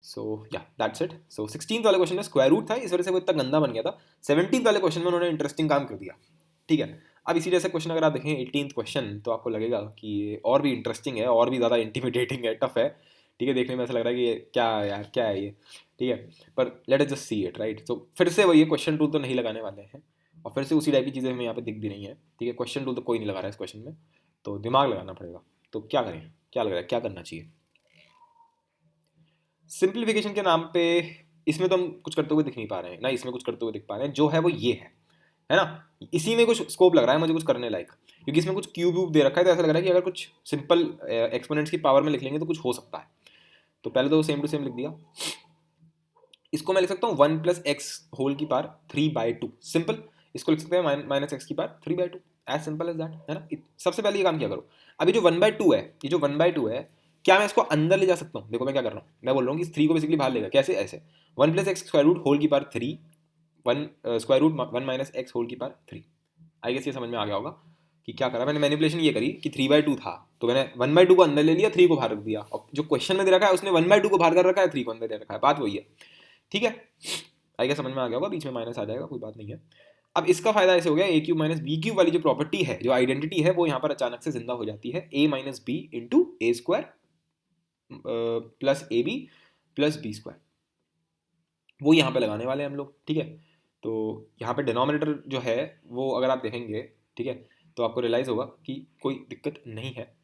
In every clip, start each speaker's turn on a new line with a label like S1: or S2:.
S1: सो या that's it. So 16th वाले question में स्क्वायर रूट था, इस वजह से वो इतना गंदा बन गया था। 17th वाले क्वेश्चन में उन्होंने इंटरेस्टिंग काम कर दिया, ठीक है। अब इसी जैसे क्वेश्चन अगर आप देखें 18th क्वेश्चन, तो आपको लगेगा कि ये और भी इंटरेस्टिंग है, और भी ज़्यादा इंटिमिडेटिंग है, टफ है, ठीक है। देखने में ऐसा लग रहा है कि ये क्या है यार, क्या है ये, ठीक है। पर let us just see it, right. तो फिर से वही क्वेश्चन टूल तो नहीं लगाने वाले हैं, और फिर से उसी टाइप की चीज़ें हमें यहाँ पे दिख भी रही हैं, ठीक है। क्वेश्चन टूल तो कोई नहीं लगा रहा है इस क्वेश्चन में, तो दिमाग लगाना पड़ेगा। तो क्या करें, क्या लग रहा है, क्या करना चाहिए? सिंप्लीफिकेशन के नाम पे इसमें तो हम कुछ करते हुए दिख नहीं पा रहे हैं ना, इसमें कुछ करते हुए दिख पा रहे हैं, जो है वो ये है ना। इसी में कुछ स्कोप लग रहा है मुझे कुछ करने लायक, क्योंकि इसमें कुछ क्यूब व्यूब दे रखा है, तो ऐसा लग रहा है कि अगर कुछ सिंपल एक्सपोनेंट्स की पावर में लिख लेंगे तो कुछ हो सकता है। तो पहले तो सेम टू सेम लिख दिया। इसको मैं लिख सकता हूँ 1 प्लस एक्स होल की पावर 3/2, सिंपल। इसको लिख सकते हैं माइनस एक्स की power 3/2, as simple as that, है ना। सबसे पहले ये काम किया करो। अभी जो 1/2 है, ये जो 1/2 है, क्या मैं इसको अंदर ले जा सकता हूँ? देखो मैं क्या कर रहा हूँ, मैं बोल रहा हूँ कि 3 को बेसिकली बाहर लेगा। कैसे? ऐसे 1 plus X square root whole की power 3, 1 square root 1 minus X whole की पावर 3। आई गेस ये समझ में आ गया होगा कि क्या करा मैंने। मैनिपुलेशन ये करी कि 3/2 था, तो मैंने 1/2 को अंदर ले लिया, 3 को बाहर रख दिया, और जो क्वेश्चन में दे रखा है उसने 1/2 को बाहर कर रखा है, 3 को अंदर दे रखा है, बात वही है, ठीक है। आई गेस समझ में आ गया होगा, बीच में माइनस आ जाएगा, कोई बात नहीं है। अब इसका फायदा ऐसे हो गया, ए क्यूब माइनस बी क्यूब वाली जो प्रॉपर्टी है, जो आइडेंटिटी है, वो यहाँ पर अचानक से जिंदा हो जाती है। A minus B into A square plus A B plus B square, वो यहाँ पे लगाने वाले हैं हम लोग, ठीक है। तो यहाँ पे डिनोमिनेटर जो है वो अगर आप देखेंगे, ठीक है, तो आपको रियलाइज होगा कि कोई दिक्कत नहीं है।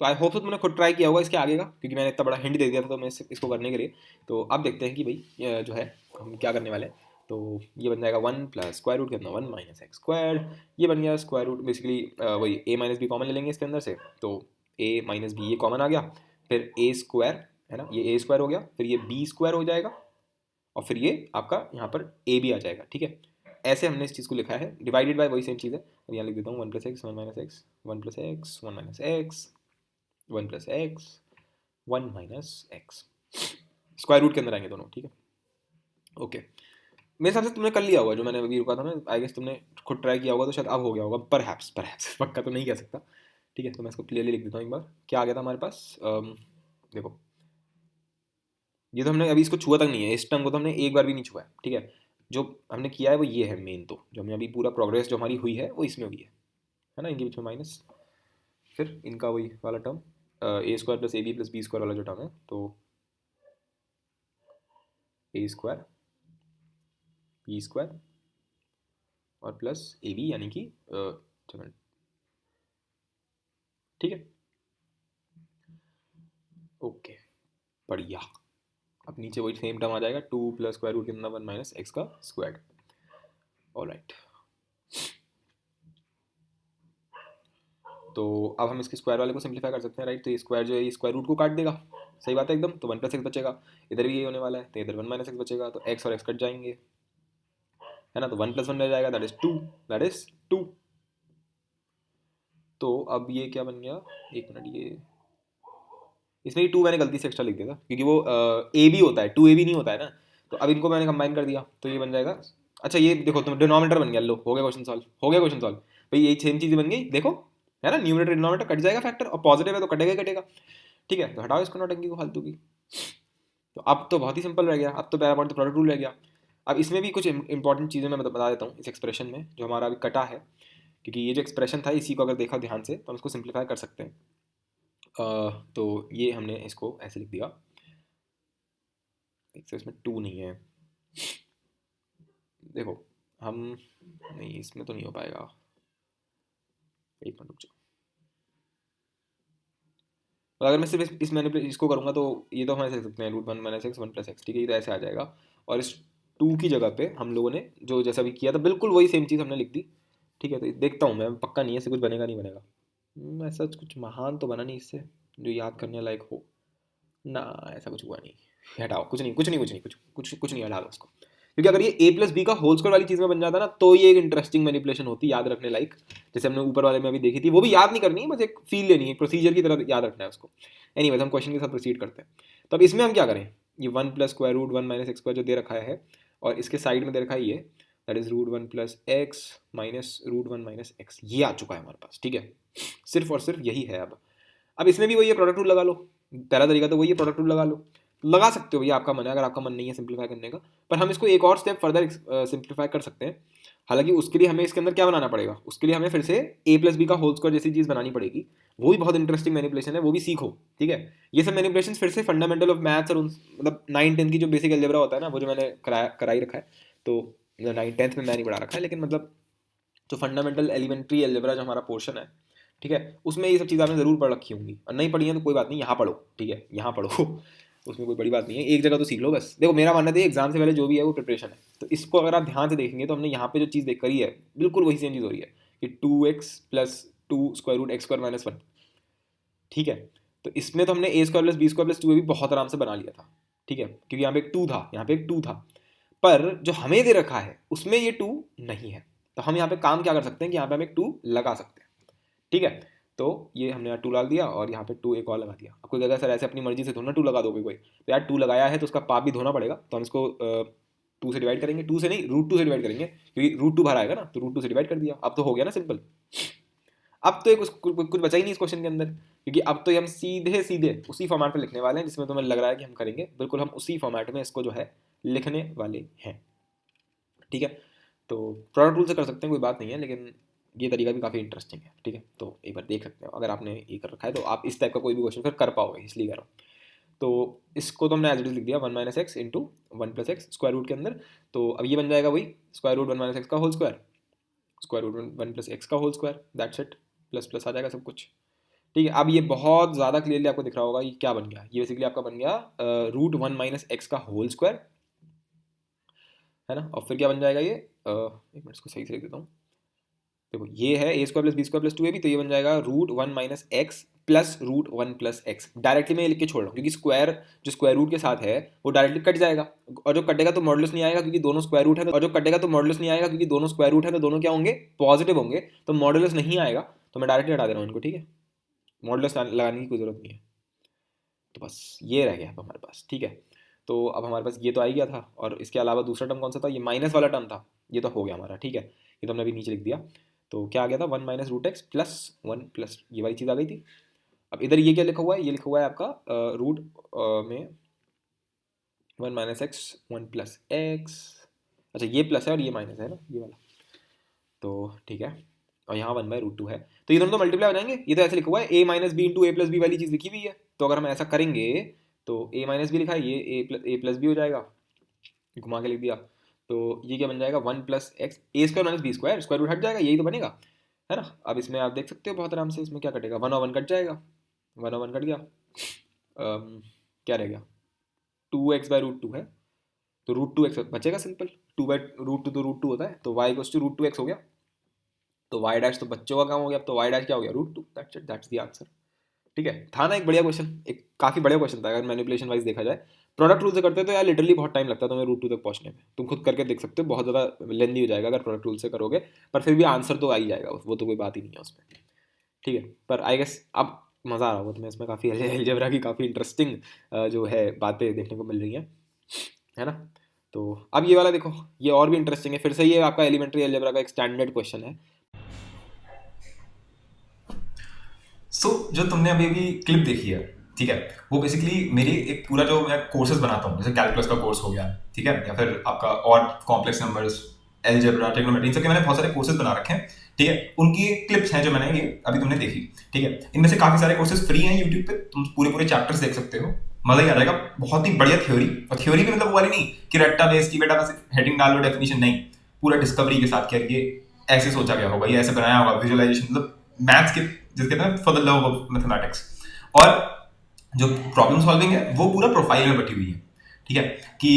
S1: तो आई होप तो तुमने खुद ट्राई किया होगा इसके आगे का, क्योंकि मैंने इतना बड़ा हिंट दे दिया था तो मैं इसको करने के लिए। तो अब देखते हैं कि भाई जो है हम क्या करने वाले हैं। तो ये बन जाएगा 1 प्लस स्क्वायर रूट कितना, 1 माइनस एक्स स्क्वायर। ये बन गया स्क्वायर रूट, बेसिकली वही ए माइनस बी कॉमन ले लेंगे इसके अंदर से, तो ए माइनस बी ये कॉमन आ गया। फिर ए स्क्वायर, है ना, ये ए स्क्वायर हो गया, फिर ये बी स्क्वायर हो जाएगा, और फिर ये आपका यहाँ पर ए भी आ जाएगा, ठीक है। ऐसे हमने इस चीज़ को लिखा है, डिवाइडेड बाय वही सेम चीज़ है। अब यहाँ लिख देता हूँ 1 plus X 1 minus X, 1 plus X 1 minus X, 1 plus X 1 minus x, square root के अंदर आएंगे दोनों, ठीक है। ओके, मेरे हिसाब से तुमने कर लिया होगा जो मैंने अभी रुका था ना, आई गेस तुमने खुद ट्राई किया होगा, तो शायद अब हो गया होगा, परहैप्स परहैप्स पक्का तो नहीं कह सकता, ठीक है। तो मैं इसको क्लियरली लिख देता हूँ एक बार, क्या आ गया था हमारे पास। देखो, ये तो हमने अभी इसको छुआ तक नहीं है, इस टर्म को तो हमने एक बार भी नहीं छुआ है, ठीक है। जो हमने किया है वो ये है मेन, तो जो हमने अभी पूरा प्रोग्रेस जो हमारी हुई है वो इसमें हुई है ना, इनके बीच में माइनस, फिर इनका वही वाला term A square plus A B plus B square वाला जो टर्म है, तो ए स्क्वायर बी स्क्वायर और प्लस ए बी, यानी कि ठीक है। ओके, बढ़िया। अब नीचे वही सेम टर्म आ जाएगा, 2 प्लस स्क्वायर रूट कितना 1 माइनस एक्स का स्क्वायर, ऑलराइट। तो अब हम इसके स्क्वायर वाले को सिंप्लीफाई कर सकते हैं, राइट। तो ये स्क्वायर जो है ये स्क्वायर रूट को काट देगा, सही बात है एकदम। तो 1 प्लस एक्स बचेगा, इधर भी ये होने वाला है, तो इधर 1 माइनस एक्स बचेगा, तो एक्स और एक्स कट जाएंगे, है ना। तो 1 प्लस 1 रह जाएगा, दैट इज 2, दैट इज 2। तो अब ये क्या बन गया, एक मिनट, ये इसमें 2 मैंने गलती से एक्स्ट्रा लिख दिया था, क्योंकि वो ए बी होता है, 2 ए बी नहीं होता है ना। तो अब इनको मैंने कंबाइन कर दिया, तो ये बन जाएगा। अच्छा ये देखो, तुम डिनोमिनेटर बन गया, लो हो गया क्वेश्चन सॉल्व, हो गया क्वेश्चन सॉल्व। भाई यही सेम चीज़ बन गई, देखो, है ना। न्यूमरेटर डिनोमिनेटर कट जाएगा फैक्टर, और पॉजिटिव है तो कटेगा ही कटेगा, ठीक है। तो हटाओ इसको नौटंकी को फालतू की। तो अब तो बहुत ही सिंपल रह गया, अब तो पैरा पॉइंट प्रोडक्ट रूल रह गया। अब इसमें भी कुछ इंपॉर्टेंट चीज़ें मैं बता देता हूँ इस एक्सप्रेशन में, जो हमारा अभी कटा है, क्योंकि ये जो एक्सप्रेशन था इसी को अगर देखा ध्यान से तो हम इसको सिंप्लीफाई कर सकते हैं। तो ये हमने इसको ऐसे लिख दिया, एक तो इसमें 2 नहीं है, देखो हम, नहीं इसमें तो नहीं हो पाएगा, एक मिनट रुक जाओ। और अगर मैं सिर्फ इस मैंने इसको करूँगा तो ये तो हम ऐसे लिख सकते हैं √1 माइनस एक्स 1 प्लस एक्स, ठीक है, ये तो ऐसे आ जाएगा। और इस 2 की जगह पे हम लोगों ने जो जैसा भी किया था बिल्कुल वही सेम चीज़ हमने लिख दी, ठीक है। तो देखता हूँ मैं, पक्का नहीं है, ऐसे कुछ बनेगा नहीं बनेगा, ऐसा कुछ महान तो बना नहीं इससे जो याद करने लायक हो ना, ऐसा कुछ हुआ नहीं। हटाओ, कुछ नहीं कुछ नहीं कुछ नहीं कुछ कुछ कुछ नहीं, हटा दो उसको। क्योंकि अगर ये ए प्लस बी का होल स्क्वायर वाली चीज़ में बन जाता ना, तो ये एक इंटरेस्टिंग मैनिपुलेशन होती, याद रखने लायक। जैसे हमने ऊपर वाले में अभी देखी थी, वो भी याद नहीं करनी है, बस एक फील लेनी है, प्रोसीजर की तरह याद रखना है उसको। एनीवेज हम क्वेश्चन के साथ प्रोसीड करते हैं। तो अब इसमें हम क्या करें, ये 1 plus square root 1 minus x square जो दे रखा है, और इसके साइड में दे रखा है ये, that is root 1 plus x minus root 1 minus x, ये आ चुका है हमारे पास, ठीक है। सिर्फ और सिर्फ यही है। अब इसमें भी वही है, प्रोडक्ट रूल लगा लो, पहला तरीका तो वही है, प्रोडक्ट रूल लगा सकते हो भैया, आपका मन है, अगर आपका मन नहीं है सिंप्लीफाई करने का, पर हम इसको एक और स्टेप फर्दर सिंप्लीफाई कर सकते हैं। हालांकि उसके लिए हमें इसके अंदर क्या बनाना पड़ेगा, उसके लिए हमें फिर से ए प्लस बी का होल स्क्वायर जैसी चीज़ बनानी पड़ेगी, वो भी बहुत इंटरेस्टिंग मैनिपुलेशन है, वो भी सीखो, ठीक है। ये सब मैनिपुलेशन फिर से फंडामेंटल ऑफ मैथ्स और मतलब 9-10 की जो बेसिक अलजेब्रा होता है ना, वो जो मैंने कराई रखा है, तो 9-10 में मैं नहीं पढ़ा रखा है, लेकिन मतलब जो फंडामेंटल एलिमेंट्री अलजेब्रा जो हमारा पोर्शन है, ठीक है, उसमें ये सब चीज़ आपने ज़रूर पढ़ रखी होंगी, और नहीं पढ़ी है तो कोई बात नहीं, यहाँ पढ़ो, ठीक है, यहाँ पढ़ो उसमें कोई बड़ी बात नहीं है, एक जगह तो सीख लो बस। देखो मेरा मानना है एग्जाम से पहले जो भी है वो प्रिपरेशन है, तो इसको अगर आप ध्यान से देखेंगे तो हमने यहाँ पे जो चीज़ देख करी है बिल्कुल वही सेम चीज़ हो रही है कि 2x plus 2 square root X square minus 1, ठीक है। तो इसमें तो हमने A square plus B square plus 2 भी बहुत आराम से बना लिया था, ठीक है, क्योंकि यहाँ पे एक 2 था, यहाँ पे एक 2 था, पर जो हमें दे रखा है उसमें ये 2 नहीं है, तो हम यहाँ पे काम क्या कर सकते हैं कि यहाँ पे हम एक 2 लगा सकते हैं, ठीक है। तो ये हमने यहाँ 2 डाल दिया और यहाँ पे 2 एक और लगा दिया। अब कोई कहेगा सर ऐसे अपनी मर्जी से थोड़ा ना 2 लगा दोगे कोई, तो यार 2 लगाया है तो उसका पाप भी धोना पड़ेगा, तो हम इसको 2 से डिवाइड करेंगे, 2 से नहीं √2 से डिवाइड करेंगे, क्योंकि √2 बाहर आएगा ना, तो √2 से डिवाइड कर दिया, अब तो हो गया ना सिंपल। अब तो कुछ बचा ही नहीं इस क्वेश्चन के अंदर, क्योंकि अब तो हम सीधे सीधे उसी फॉर्मेट में लिखने वाले हैं जिसमें तुम्हें लग रहा है कि हम करेंगे, बिल्कुल हम उसी फॉर्मेट में इसको जो है लिखने वाले हैं, ठीक है। तो प्रोडक्ट रूल से कर सकते हैं, कोई बात नहीं है, लेकिन ये तरीका भी काफ़ी इंटरेस्टिंग है, ठीक है। तो एक बार देख सकते हो, अगर आपने ये कर रखा है तो आप इस टाइप का कोई भी क्वेश्चन फिर कर पाओगे, इसलिए कह रहा हूँ। तो इसको तो हमने एज इट इज लिख दिया 1 minus X into 1 plus X square root के अंदर, तो अब ये बन जाएगा वही स्क्वायर रूट 1 माइनस एक्स का whole square, square root 1 plus X का whole square, that's it, plus plus आ जाएगा सब कुछ, ठीक है। अब ये बहुत ज़्यादा क्लियरली आपको दिख रहा होगा ये क्या बन गया, ये बेसिकली आपका बन गया रूट 1 माइनस एक्स का होल स्क्वायर, है ना। और फिर क्या बन जाएगा ये, एक मिनट इसको सही से लिख देता हूँ, देखो ये है A square plus B square plus 2ab, तो ये बन जाएगा root 1 minus X plus root 1 plus X. Directly मैं ये लिख के छोड़ रहा हूँ क्योंकि स्क्वायर जो स्क्वायर रूट के साथ है वो डायरेक्टली कट जाएगा, और जो कटेगा तो मॉडुलस नहीं आएगा क्योंकि दोनों स्क्वायर रूट है, और जो कटेगा तो मॉडुलस नहीं आएगा क्योंकि दोनों स्क्वायर रूट है, तो दोनों क्या होंगे, पॉजिटिव होंगे, तो मॉडुलस नहीं आएगा, तो मैं डायरेक्टली हटा दे रहा हूँ इनको, ठीक है, मॉडुलस लगाने की कोई जरूरत नहीं है। तो बस ये रह गया अब हमारे पास, ठीक है। तो अब हमारे पास ये तो आ ही गया था, और इसके अलावा दूसरा टर्म कौन सा था, ये माइनस वाला टर्म था, ये तो हो गया हमारा, ठीक है, ये तो हमने अभी नीचे लिख दिया। तो क्या आ गया था 1 minus root x plus 1 plus ये वाली चीज़ आ गई थी। अब इधर ये क्या लिखा हुआ है, ये लिखा हुआ है आपका रूट में 1 माइनस एक्स 1 प्लस एक्स, अच्छा ये प्लस है और ये माइनस है ना, ये वाला, तो ठीक है, और यहाँ 1/√2 है, तो ये दोनों तो मल्टीप्लाई हो जाएंगे, ये तो ऐसे लिखा हुआ है a minus B into a plus b वाली चीज़ लिखी हुई है, तो अगर हम ऐसा करेंगे तो a माइनस बी लिखा है, ये ए प्लस बी हो जाएगा, घुमा के लिख दिया, तो ये क्या बन जाएगा 1 plus X A square minus B square, square root हट जाएगा, यही तो बनेगा, है ना। अब इसमें आप देख सकते हो बहुत आराम से, इसमें क्या कटेगा, 1 और 1 कट जाएगा, 1 और 1 कट गया, क्या रह गया 2x/√2 है, तो √2x बचेगा सिंपल, 2/√2 तो √2 होता है, तो y इक्वल्स टू √2x हो गया, तो y डैश तो बच्चों का काम हो गया, अब तो y डैश क्या हो गया √2, that's it, that's the answer, ठीक है। था ना एक बढ़िया क्वेश्चन, एक काफ़ी बढ़िया क्वेश्चन था, अगर मैनिपुलेशन वाइज देखा जाए। प्रोडक्ट रूल से करते तो यार लिटरली बहुत टाइम लगता है तुम्हें √2 तक पहुंचने में, तुम खुद करके देख सकते हो, बहुत ज़्यादा लेंदी हो जाएगा अगर प्रोडक्ट रूल से करोगे, पर फिर भी आंसर तो आ ही जाएगा, वो तो कोई बात ही नहीं है उसमें, ठीक है। पर आई गेस अब मज़ा आ रहा होगा तुम्हें इसमें, काफ़ी अलजेब्रा की काफ़ी इंटरेस्टिंग जो है बातें देखने को मिल रही हैं, है ना। तो अब ये वाला देखो, ये और भी इंटरेस्टिंग है, फिर से ये आपका एलिमेंट्री अलजेब्रा का एक स्टैंडर्ड क्वेश्चन है।
S2: जो तुमने अभी क्लिप देखी है, ठीक है, वो बेसिकली मेरी एक पूरा जो मैं कोर्सेज बनाता हूँ, जैसे कैलकुलस का कोर्स हो गया, ठीक है, या फिर आपका और कॉम्प्लेक्स नंबर्स, अलजेब्रा, ट्रिग्नोमेट्री, इन सब के मैंने बहुत सारे कोर्सेज बना रखे हैं, ठीक है। उनकी क्लिप्स हैं जो मैंने ये अभी तुमने देखी, ठीक है। इनमें से काफी सारे कोर्सेज फ्री हैं यूट्यूब पे, तुम पूरे चैप्टर्स देख सकते हो, मजा ही आ जाएगा, बहुत ही बढ़िया थ्योरी, और थ्योरी भी मतलब वो वाली नहीं कि रट्टा बेस की बेटा बस हेडिंग डालो डेफिनेशन, नहीं, पूरा डिस्कवरी के साथ, क्या ये ऐसे सोचा गया होगा, ये ऐसे बनाया होगा, विजुअलाइजेशन, मतलब मैथ्स के जिसके कहते हैं for the love of mathematics, और जो प्रॉब्लम सॉल्विंग है वो पूरा प्रोफाइल में बटी हुई है, ठीक है, कि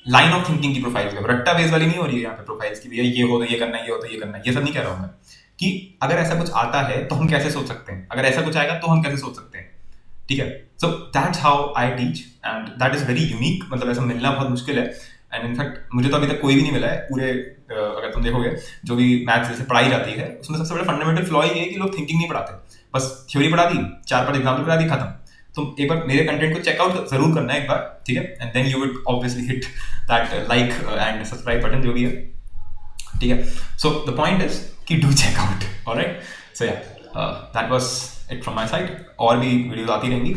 S2: लाइन ऑफ थिंकिंग की प्रोफाइल में, रट्टा बेस वाली नहीं हो रही है यहाँ पे प्रोफाइल्स की, ये हो तो ये करना, ये हो तो ये करना, ये सब नहीं कह रहा हूँ मैं, कि अगर ऐसा कुछ आता है तो हम कैसे सोच सकते हैं, अगर ऐसा कुछ आएगा तो हम कैसे सोच सकते हैं, ठीक है। So that's how I teach, and that is very unique, मतलब ऐसा मिलना बहुत मुश्किल है, एंड इनफैक्ट मुझे तो अभी तक कोई भी नहीं मिला है पूरे, अगर तुम देखोगे जो भी मैथ्स जैसे पढ़ाई जाती है उसमें सबसे बड़ा फंडामेंटल फ्लॉ ये है कि लोग थिंकिंग नहीं पढ़ाते, बस थ्योरी पढ़ा दी, 4-5 एग्जाम्पल करा दी, खत्म। तुम एक बार मेरे कंटेंट को चेकआउट जरूर करना है एक बार, ठीक है, and then you would obviously hit that like and subscribe button जो भी है, ठीक है. सो द पॉइंट इज कि do check out, alright. So yeah that was it from my side. और भी वीडियोस आती रहेंगी.